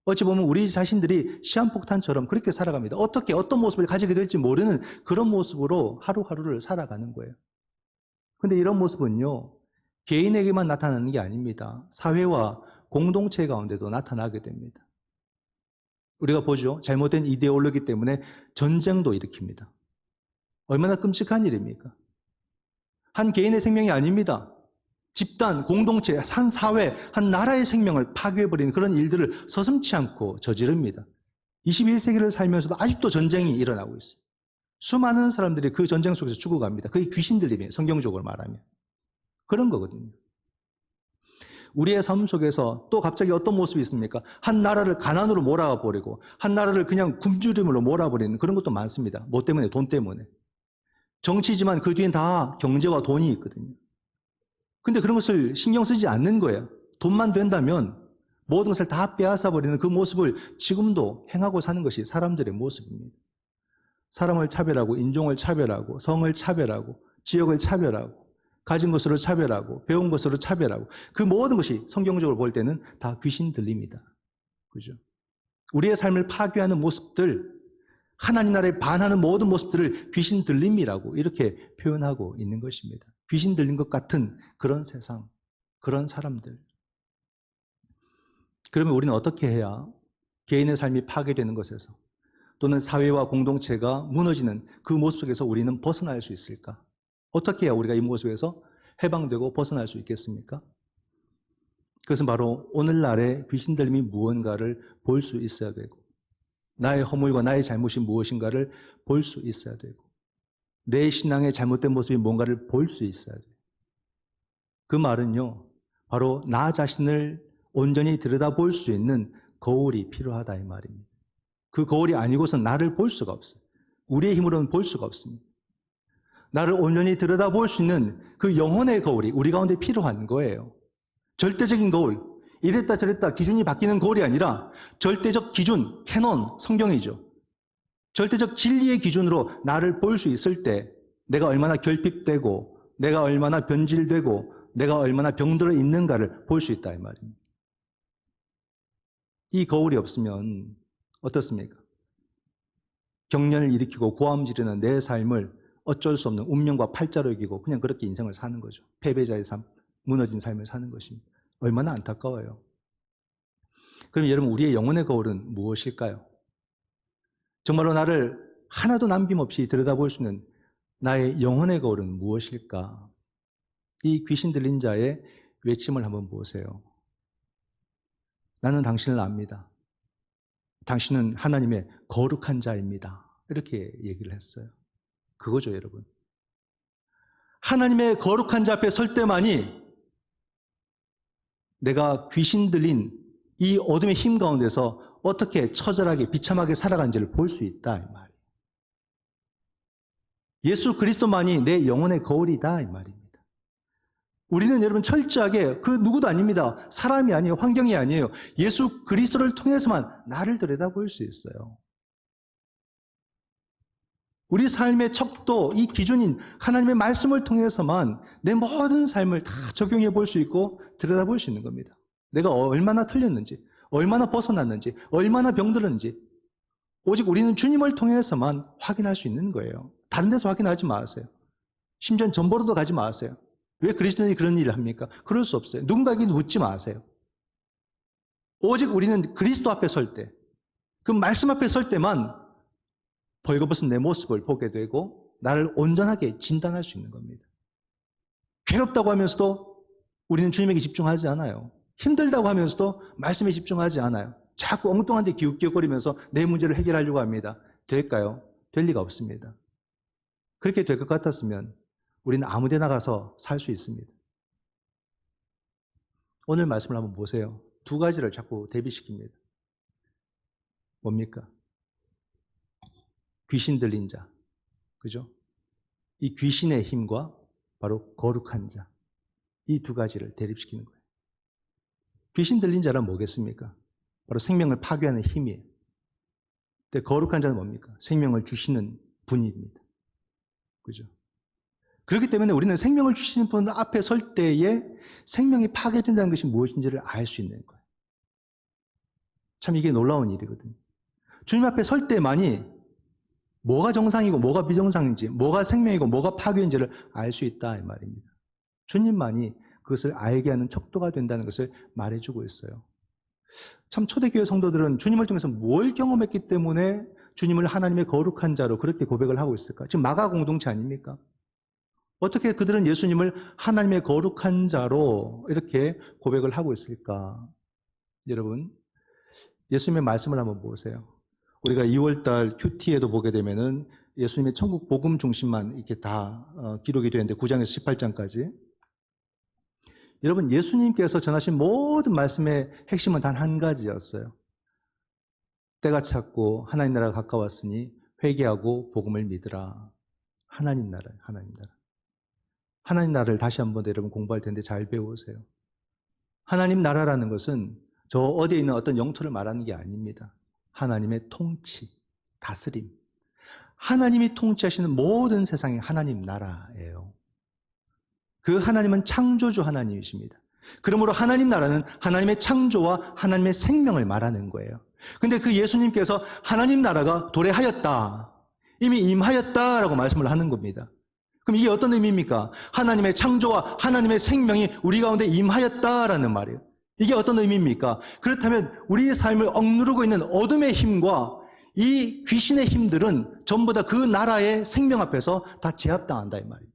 Speaker 4: 어찌 보면 우리 자신들이 시한폭탄처럼 그렇게 살아갑니다. 어떻게 어떤 모습을 가지게 될지 모르는 그런 모습으로 하루하루를 살아가는 거예요. 근데 이런 모습은요, 개인에게만 나타나는 게 아닙니다. 사회와 공동체 가운데도 나타나게 됩니다. 우리가 보죠. 잘못된 이데올로기 때문에 전쟁도 일으킵니다. 얼마나 끔찍한 일입니까? 한 개인의 생명이 아닙니다. 집단, 공동체, 한 사회, 한 나라의 생명을 파괴해버리는 그런 일들을 서슴지 않고 저지릅니다. 21세기를 살면서도 아직도 전쟁이 일어나고 있어요. 수많은 사람들이 그 전쟁 속에서 죽어갑니다. 그게 귀신들이에요. 성경적으로 말하면. 그런 거거든요. 우리의 삶 속에서 또 갑자기 어떤 모습이 있습니까? 한 나라를 가난으로 몰아버리고 한 나라를 그냥 굶주림으로 몰아버리는 그런 것도 많습니다. 뭐 때문에? 돈 때문에. 정치지만 그 뒤엔 다 경제와 돈이 있거든요. 근데 그런 것을 신경 쓰지 않는 거예요. 돈만 된다면 모든 것을 다 빼앗아버리는 그 모습을 지금도 행하고 사는 것이 사람들의 모습입니다. 사람을 차별하고 인종을 차별하고 성을 차별하고 지역을 차별하고 가진 것으로 차별하고 배운 것으로 차별하고 그 모든 것이 성경적으로 볼 때는 다 귀신 들립니다. 그죠? 우리의 삶을 파괴하는 모습들, 하나님 나라에 반하는 모든 모습들을 귀신 들림이라고 이렇게 표현하고 있는 것입니다. 귀신 들린 것 같은 그런 세상, 그런 사람들. 그러면 우리는 어떻게 해야 개인의 삶이 파괴되는 것에서 또는 사회와 공동체가 무너지는 그 모습 속에서 우리는 벗어날 수 있을까? 어떻게 해야 우리가 이 모습에서 해방되고 벗어날 수 있겠습니까? 그것은 바로 오늘날의 귀신 들림이 무언가를 볼 수 있어야 되고 나의 허물과 나의 잘못이 무엇인가를 볼 수 있어야 되고 내 신앙의 잘못된 모습이 뭔가를 볼 수 있어야 돼요. 그 말은요, 바로 나 자신을 온전히 들여다볼 수 있는 거울이 필요하다 이 말입니다. 그 거울이 아니고선 나를 볼 수가 없어요. 우리의 힘으로는 볼 수가 없습니다. 나를 온전히 들여다볼 수 있는 그 영혼의 거울이 우리 가운데 필요한 거예요. 절대적인 거울, 이랬다 저랬다 기준이 바뀌는 거울이 아니라 절대적 기준, 캐논, 성경이죠. 절대적 진리의 기준으로 나를 볼 수 있을 때 내가 얼마나 결핍되고 내가 얼마나 변질되고 내가 얼마나 병들어 있는가를 볼 수 있다 이 말입니다. 이 거울이 없으면 어떻습니까? 경련을 일으키고 고함 지르는 내 삶을 어쩔 수 없는 운명과 팔자로 이기고 그냥 그렇게 인생을 사는 거죠. 패배자의 삶, 무너진 삶을 사는 것입니다. 얼마나 안타까워요. 그럼 여러분 우리의 영혼의 거울은 무엇일까요? 정말로 나를 하나도 남김없이 들여다볼 수 있는 나의 영혼의 거울은 무엇일까? 이 귀신 들린 자의 외침을 한번 보세요. 나는 당신을 압니다. 당신은 하나님의 거룩한 자입니다. 이렇게 얘기를 했어요. 그거죠, 여러분. 하나님의 거룩한 자 앞에 설 때만이 내가 귀신 들린 이 어둠의 힘 가운데서 어떻게 처절하게 비참하게 살아간지를 볼 수 있다 이 말이에요. 예수 그리스도만이 내 영혼의 거울이다 이 말입니다. 우리는 여러분 철저하게 그 누구도 아닙니다. 사람이 아니에요. 환경이 아니에요. 예수 그리스도를 통해서만 나를 들여다볼 수 있어요. 우리 삶의 척도, 이 기준인 하나님의 말씀을 통해서만 내 모든 삶을 다 적용해 볼 수 있고 들여다볼 수 있는 겁니다. 내가 얼마나 틀렸는지, 얼마나 벗어났는지, 얼마나 병들었는지 오직 우리는 주님을 통해서만 확인할 수 있는 거예요. 다른 데서 확인하지 마세요. 심지어 전보로도 가지 마세요. 왜 그리스도인이 그런 일을 합니까? 그럴 수 없어요. 누군가에게 묻지 마세요. 오직 우리는 그리스도 앞에 설 때, 그 말씀 앞에 설 때만 벌거벗은 내 모습을 보게 되고 나를 온전하게 진단할 수 있는 겁니다. 괴롭다고 하면서도 우리는 주님에게 집중하지 않아요. 힘들다고 하면서도 말씀에 집중하지 않아요. 자꾸 엉뚱한 데 기웃기웃거리면서 내 문제를 해결하려고 합니다. 될까요? 될 리가 없습니다. 그렇게 될 것 같았으면 우리는 아무 데 나가서 살 수 있습니다. 오늘 말씀을 한번 보세요. 두 가지를 자꾸 대비시킵니다. 뭡니까? 귀신 들린 자, 그죠? 이 귀신의 힘과 바로 거룩한 자, 이 두 가지를 대립시키는 거예요. 귀신 들린 자란 뭐겠습니까? 바로 생명을 파괴하는 힘이에요. 근데 거룩한 자는 뭡니까? 생명을 주시는 분입니다. 그죠? 그렇기 때문에 우리는 생명을 주시는 분 앞에 설 때에 생명이 파괴된다는 것이 무엇인지를 알 수 있는 거예요. 참 이게 놀라운 일이거든요. 주님 앞에 설 때만이 뭐가 정상이고 뭐가 비정상인지, 뭐가 생명이고 뭐가 파괴인지를 알 수 있다 이 말입니다. 주님만이 그것을 알게 하는 척도가 된다는 것을 말해주고 있어요. 참 초대교회 성도들은 주님을 통해서 뭘 경험했기 때문에 주님을 하나님의 거룩한 자로 그렇게 고백을 하고 있을까? 지금 마가 공동체 아닙니까? 어떻게 그들은 예수님을 하나님의 거룩한 자로 이렇게 고백을 하고 있을까? 여러분, 예수님의 말씀을 한번 보세요. 우리가 2월달 큐티에도 보게 되면은 예수님의 천국 복음 중심만 이렇게 다 기록이 되는데 9장에서 18장까지. 여러분, 예수님께서 전하신 모든 말씀의 핵심은 단 한 가지였어요. 때가 찼고 하나님 나라가 가까웠으니 회개하고 복음을 믿으라. 하나님 나라예요. 하나님 나라. 하나님 나라를 다시 한번 여러분 공부할 텐데 잘 배우세요. 하나님 나라라는 것은 저 어디에 있는 어떤 영토를 말하는 게 아닙니다. 하나님의 통치, 다스림. 하나님이 통치하시는 모든 세상이 하나님 나라예요. 그 하나님은 창조주 하나님이십니다. 그러므로 하나님 나라는 하나님의 창조와 하나님의 생명을 말하는 거예요. 근데 그 예수님께서 하나님 나라가 도래하였다, 이미 임하였다라고 말씀을 하는 겁니다. 그럼 이게 어떤 의미입니까? 하나님의 창조와 하나님의 생명이 우리 가운데 임하였다라는 말이에요. 이게 어떤 의미입니까? 그렇다면 우리의 삶을 억누르고 있는 어둠의 힘과 이 귀신의 힘들은 전부 다 그 나라의 생명 앞에서 다 제압당한다 이 말입니다.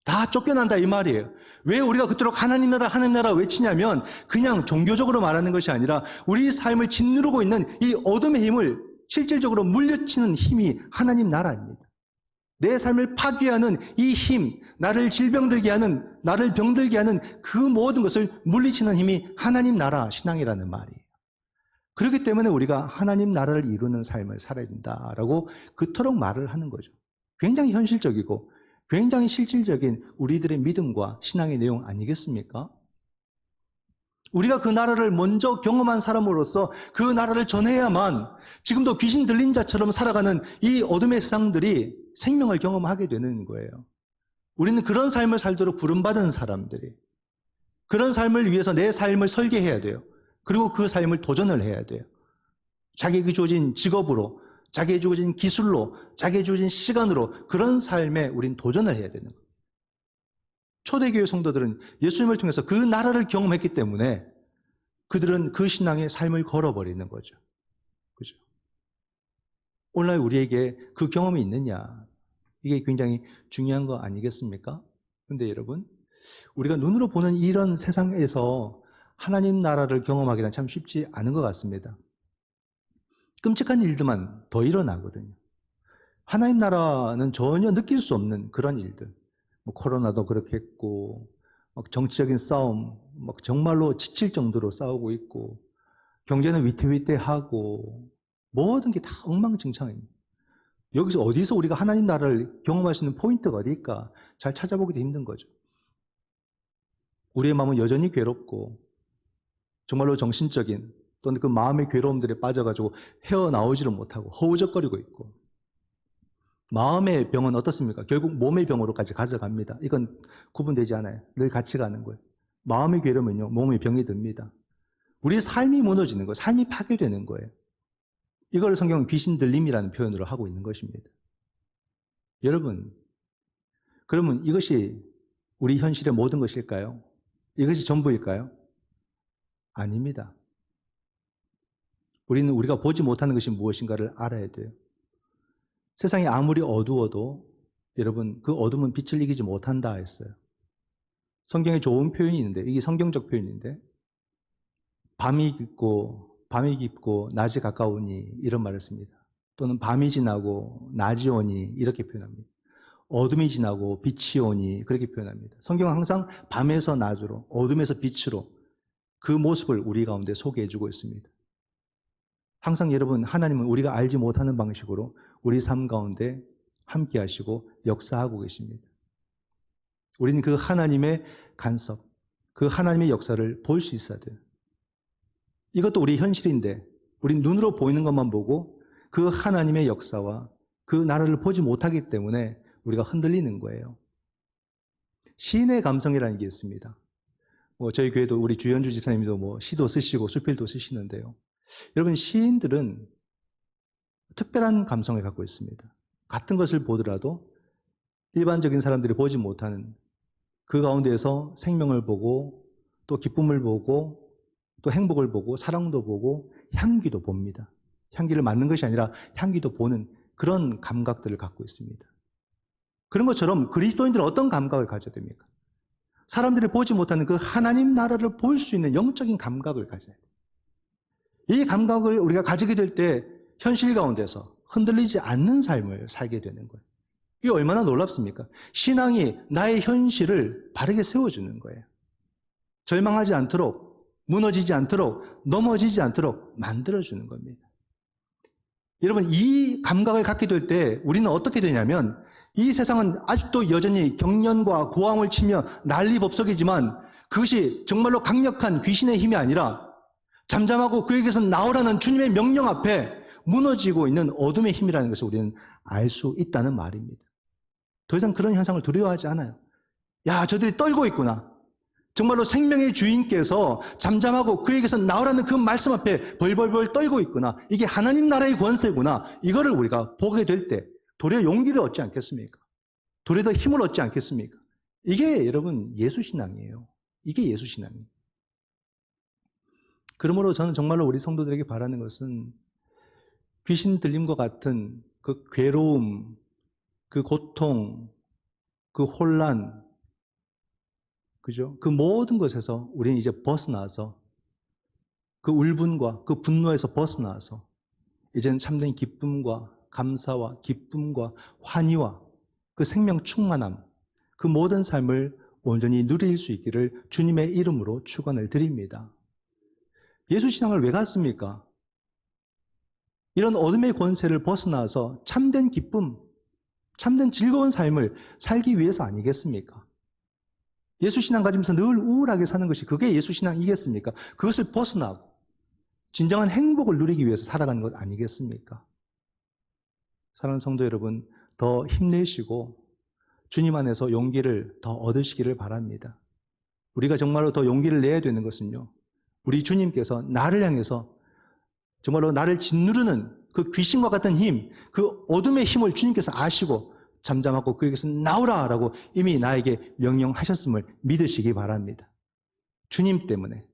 Speaker 4: 다 쫓겨난다 이 말이에요. 왜 우리가 그토록 하나님 나라 외치냐면 그냥 종교적으로 말하는 것이 아니라 우리 삶을 짓누르고 있는 이 어둠의 힘을 실질적으로 물리치는 힘이 하나님 나라입니다. 내 삶을 파괴하는 이 힘, 나를 질병들게 하는, 나를 병들게 하는 그 모든 것을 물리치는 힘이 하나님 나라 신앙이라는 말이에요. 그렇기 때문에 우리가 하나님 나라를 이루는 삶을 살아야 된다라고 그토록 말을 하는 거죠. 굉장히 현실적이고 굉장히 실질적인 우리들의 믿음과 신앙의 내용 아니겠습니까? 우리가 그 나라를 먼저 경험한 사람으로서 그 나라를 전해야만 지금도 귀신 들린 자처럼 살아가는 이 어둠의 세상들이 생명을 경험하게 되는 거예요. 우리는 그런 삶을 살도록 부름받은 사람들이, 그런 삶을 위해서 내 삶을 설계해야 돼요. 그리고 그 삶을 도전을 해야 돼요. 자기에게 주어진 직업으로, 자기에게 주어진 기술로, 자기에게 주어진 시간으로 그런 삶에 우린 도전을 해야 되는 거예요. 초대교회 성도들은 예수님을 통해서 그 나라를 경험했기 때문에 그들은 그 신앙의 삶을 걸어버리는 거죠. 그죠? 오늘날 우리에게 그 경험이 있느냐? 이게 굉장히 중요한 거 아니겠습니까? 그런데 여러분, 우리가 눈으로 보는 이런 세상에서 하나님 나라를 경험하기는 참 쉽지 않은 것 같습니다. 끔찍한 일들만 더 일어나거든요. 하나님 나라는 전혀 느낄 수 없는 그런 일들. 코로나도 그렇게 했고, 정치적인 싸움, 막 정말로 지칠 정도로 싸우고 있고, 경제는 위태위태하고, 모든 게 다 엉망진창입니다. 여기서 어디서 우리가 하나님 나라를 경험할 수 있는 포인트가 어디일까? 잘 찾아보기도 힘든 거죠. 우리의 마음은 여전히 괴롭고, 정말로 정신적인 또는 그 마음의 괴로움들에 빠져가지고 헤어나오지를 못하고 허우적거리고 있고, 마음의 병은 어떻습니까? 결국 몸의 병으로까지 가져갑니다. 이건 구분되지 않아요. 늘 같이 가는 거예요. 마음의 괴로움은요, 몸의 병이 듭니다. 우리의 삶이 무너지는 거예요. 삶이 파괴되는 거예요. 이걸 성경은 귀신 들림이라는 표현으로 하고 있는 것입니다. 여러분, 그러면 이것이 우리 현실의 모든 것일까요? 이것이 전부일까요? 아닙니다. 우리는 우리가 보지 못하는 것이 무엇인가를 알아야 돼요. 세상이 아무리 어두워도 여러분, 그 어둠은 빛을 이기지 못한다 했어요. 성경에 좋은 표현이 있는데, 이게 성경적 표현인데, 밤이 깊고 낮이 가까우니 이런 말을 씁니다. 또는 밤이 지나고 낮이 오니 이렇게 표현합니다. 어둠이 지나고 빛이 오니 그렇게 표현합니다. 성경은 항상 밤에서 낮으로, 어둠에서 빛으로 그 모습을 우리 가운데 소개해주고 있습니다. 항상 여러분, 하나님은 우리가 알지 못하는 방식으로 우리 삶 가운데 함께 하시고 역사하고 계십니다. 우리는 그 하나님의 간섭, 그 하나님의 역사를 볼 수 있어야 돼요. 이것도 우리 현실인데 우린 눈으로 보이는 것만 보고 그 하나님의 역사와 그 나라를 보지 못하기 때문에 우리가 흔들리는 거예요. 시인의 감성이라는 게 있습니다. 저희 교회도 우리 주현주 집사님도 시도 쓰시고 수필도 쓰시는데요. 여러분, 시인들은 특별한 감성을 갖고 있습니다. 같은 것을 보더라도 일반적인 사람들이 보지 못하는 그 가운데에서 생명을 보고 또 기쁨을 보고 또 행복을 보고 사랑도 보고 향기도 봅니다. 향기를 맡는 것이 아니라 향기도 보는 그런 감각들을 갖고 있습니다. 그런 것처럼 그리스도인들은 어떤 감각을 가져야 됩니까? 사람들이 보지 못하는 그 하나님 나라를 볼 수 있는 영적인 감각을 가져야 돼요. 이 감각을 우리가 가지게 될 때 현실 가운데서 흔들리지 않는 삶을 살게 되는 거예요. 이게 얼마나 놀랍습니까? 신앙이 나의 현실을 바르게 세워주는 거예요. 절망하지 않도록, 무너지지 않도록, 넘어지지 않도록 만들어주는 겁니다. 여러분, 이 감각을 갖게 될 때 우리는 어떻게 되냐면, 이 세상은 아직도 여전히 경련과 고함을 치며 난리법석이지만 그것이 정말로 강력한 귀신의 힘이 아니라 잠잠하고 그에게서 나오라는 주님의 명령 앞에 무너지고 있는 어둠의 힘이라는 것을 우리는 알 수 있다는 말입니다. 더 이상 그런 현상을 두려워하지 않아요. 야, 저들이 떨고 있구나. 정말로 생명의 주인께서 잠잠하고 그에게서 나오라는 그 말씀 앞에 벌벌벌 떨고 있구나. 이게 하나님 나라의 권세구나. 이거를 우리가 보게 될 때 도리어 용기를 얻지 않겠습니까? 도리어 더 힘을 얻지 않겠습니까? 이게 여러분 예수신앙이에요. 이게 예수신앙이에요. 그러므로 저는 정말로 우리 성도들에게 바라는 것은 귀신 들림과 같은 그 괴로움, 그 고통, 그 혼란, 그죠? 그 모든 것에서 우리는 이제 벗어나서 그 울분과 그 분노에서 벗어나서 이제는 참된 기쁨과 감사와 기쁨과 환희와 그 생명 충만함, 그 모든 삶을 온전히 누릴 수 있기를 주님의 이름으로 축원을 드립니다. 예수신앙을 왜 갔습니까? 이런 어둠의 권세를 벗어나서 참된 기쁨, 참된 즐거운 삶을 살기 위해서 아니겠습니까? 예수신앙 가지면서 늘 우울하게 사는 것이 그게 예수신앙이겠습니까? 그것을 벗어나고 진정한 행복을 누리기 위해서 살아가는 것 아니겠습니까? 사랑하는 성도 여러분, 더 힘내시고 주님 안에서 용기를 더 얻으시기를 바랍니다. 우리가 정말로 더 용기를 내야 되는 것은요, 우리 주님께서 나를 향해서 정말로 나를 짓누르는 그 귀신과 같은 힘, 그 어둠의 힘을 주님께서 아시고 잠잠하고 그에게서 나오라라고 이미 나에게 명령하셨음을 믿으시기 바랍니다. 주님 때문에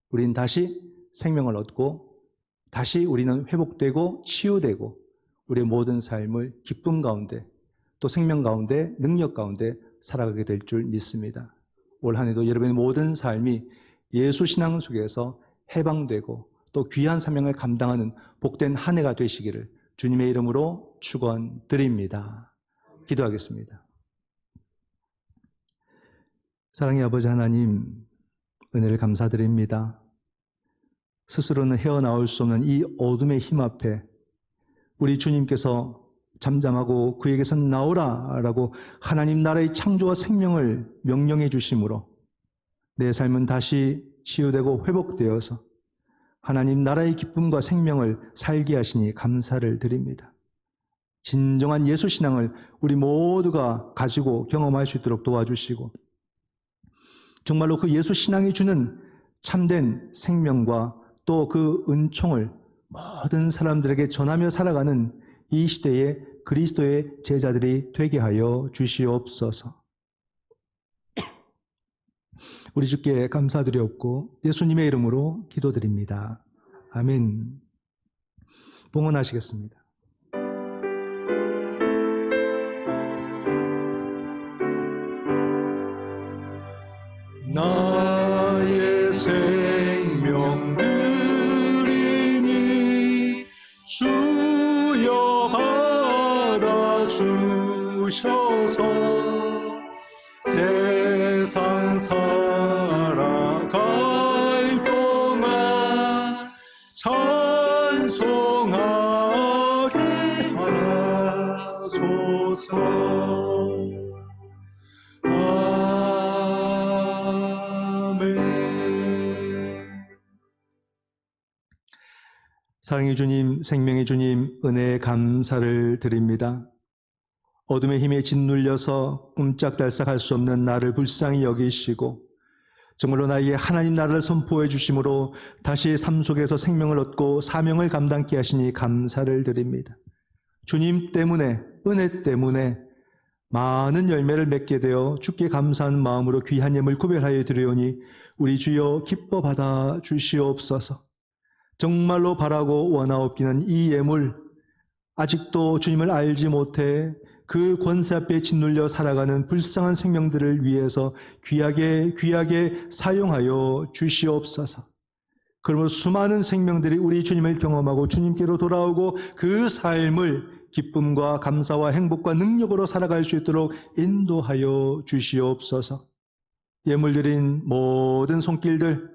Speaker 4: 우리는 다시 생명을 얻고 다시 우리는 회복되고 치유되고 우리의 모든 삶을 기쁨 가운데 또 생명 가운데 능력 가운데 살아가게 될 줄 믿습니다. 올 한 해도 여러분의 모든 삶이 예수 신앙 속에서 해방되고 또 귀한 사명을 감당하는 복된 한 해가 되시기를 주님의 이름으로 축원드립니다. 기도하겠습니다. 사랑의 아버지 하나님, 은혜를 감사드립니다. 스스로는 헤어나올 수 없는 이 어둠의 힘 앞에 우리 주님께서 잠잠하고 그에게서 나오라 라고 하나님 나라의 창조와 생명을 명령해 주심으로 내 삶은 다시 치유되고 회복되어서 하나님 나라의 기쁨과 생명을 살게 하시니 감사를 드립니다. 진정한 예수신앙을 우리 모두가 가지고 경험할 수 있도록 도와주시고 정말로 그 예수신앙이 주는 참된 생명과 또 그 은총을 모든 사람들에게 전하며 살아가는 이 시대의 그리스도의 제자들이 되게 하여 주시옵소서. 우리 주께 감사드리옵고 예수님의 이름으로 기도드립니다. 아멘. 봉헌하시겠습니다. 나의 생명 드리니 주여 받아주셔서 세상 살아갈 동안 찬송하게 하소서. 사랑의 주님, 생명의 주님, 은혜의 감사를 드립니다. 어둠의 힘에 짓눌려서 꼼짝달싹할 수 없는 나를 불쌍히 여기시고 정말로 나에게 하나님 나라를 선포해 주심으로 다시 삶 속에서 생명을 얻고 사명을 감당케 하시니 감사를 드립니다. 주님 때문에, 은혜 때문에 많은 열매를 맺게 되어 주께 감사한 마음으로 귀한 예물 구별하여 드리오니 우리 주여 기뻐 받아 주시옵소서. 정말로 바라고 원하옵기는 이 예물, 아직도 주님을 알지 못해 그 권세 앞에 짓눌려 살아가는 불쌍한 생명들을 위해서 귀하게 사용하여 주시옵소서. 그러므로 수많은 생명들이 우리 주님을 경험하고 주님께로 돌아오고 그 삶을 기쁨과 감사와 행복과 능력으로 살아갈 수 있도록 인도하여 주시옵소서. 예물 드린 모든 손길들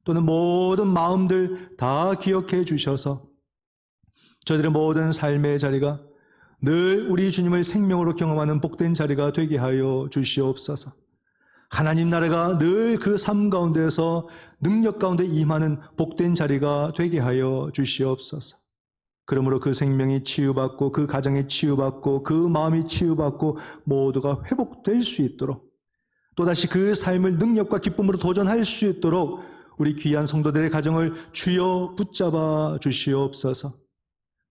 Speaker 4: 또는 모든 마음들 다 기억해 주셔서 저들의 모든 삶의 자리가 늘 우리 주님을 생명으로 경험하는 복된 자리가 되게 하여 주시옵소서. 하나님 나라가 늘 그 삶 가운데에서 능력 가운데 임하는 복된 자리가 되게 하여 주시옵소서. 그러므로 그 생명이 치유받고 그 가정이 치유받고 그 마음이 치유받고 모두가 회복될 수 있도록 또다시 그 삶을 능력과 기쁨으로 도전할 수 있도록 우리 귀한 성도들의 가정을 주여 붙잡아 주시옵소서.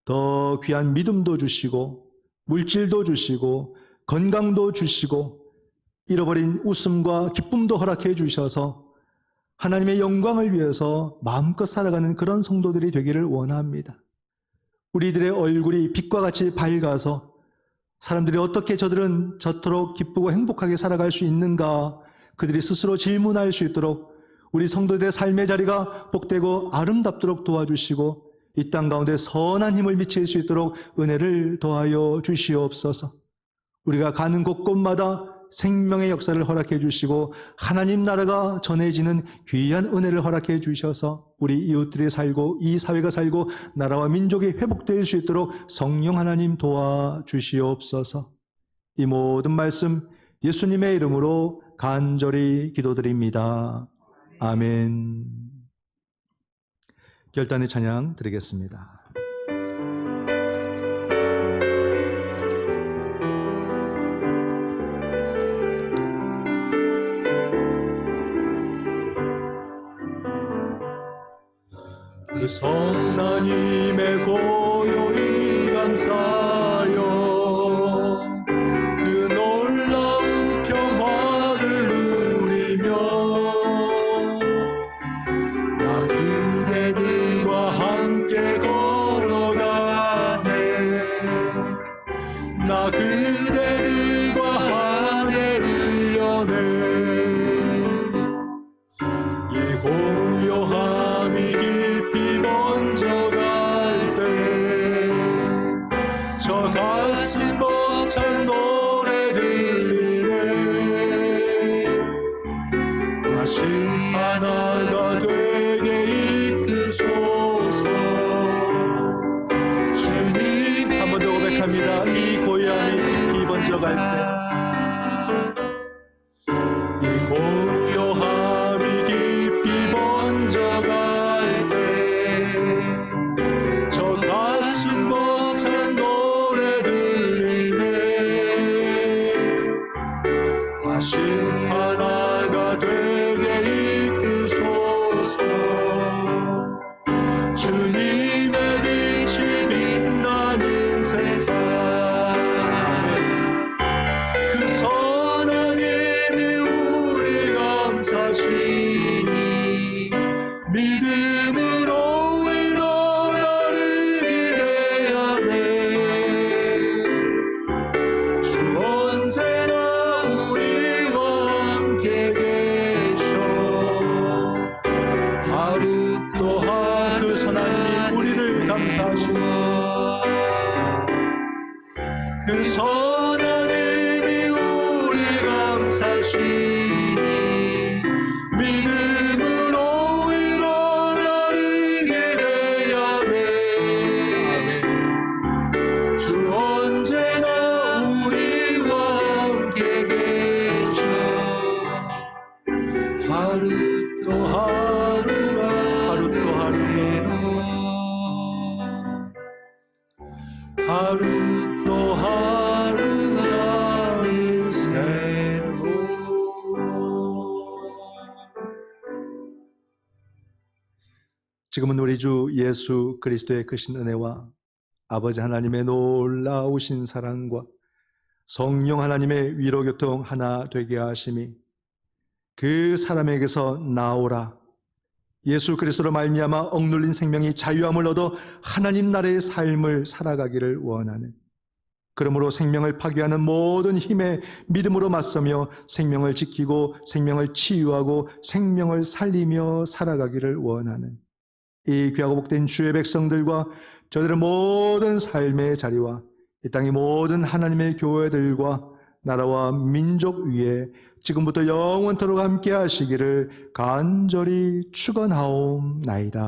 Speaker 4: 더 귀한 믿음도 주시고 물질도 주시고 건강도 주시고 잃어버린 웃음과 기쁨도 허락해 주셔서 하나님의 영광을 위해서 마음껏 살아가는 그런 성도들이 되기를 원합니다. 우리들의 얼굴이 빛과 같이 밝아서 사람들이 어떻게 저들은 저토록 기쁘고 행복하게 살아갈 수 있는가 그들이 스스로 질문할 수 있도록 우리 성도들의 삶의 자리가 복되고 아름답도록 도와주시고 이 땅 가운데 선한 힘을 미칠 수 있도록 은혜를 더하여 주시옵소서. 우리가 가는 곳곳마다 생명의 역사를 허락해 주시고 하나님 나라가 전해지는 귀한 은혜를 허락해 주셔서 우리 이웃들이 살고 이 사회가 살고 나라와 민족이 회복될 수 있도록 성령 하나님 도와주시옵소서. 이 모든 말씀 예수님의 이름으로 간절히 기도드립니다. 아멘. 결단의 찬양 드리겠습니다. 그 성나님의 고요히 감사여 그 놀라운 평화를 누리며 나 그대들과 함께 걸어가네 나 그대들과 한 해를 여네 이 고요함이 깊이 번져갈 때 저 가슴 벅찬 노래 들리네 다시 하나 하나님이 우리 감사시니 믿음으로 일어나는 길에 하네. 주 언제나 우리와 함께 계셔. 하루 또 하루가 하루 또 하루가 하루 또 하루가 새로. 지금은 우리 주 예수 그리스도의 크신 은혜와 아버지 하나님의 놀라우신 사랑과 성령 하나님의 위로교통 하나 되게 하심이 그 사람에게서 나오라. 예수 그리스도로 말미암아 억눌린 생명이 자유함을 얻어 하나님 나라의 삶을 살아가기를 원하는, 그러므로 생명을 파괴하는 모든 힘에 믿음으로 맞서며 생명을 지키고 생명을 치유하고 생명을 살리며 살아가기를 원하는 이 귀하고 복된 주의 백성들과 저들의 모든 삶의 자리와 이 땅의 모든 하나님의 교회들과 나라와 민족 위에 지금부터 영원토록 함께 하시기를 간절히 축원하옵나이다.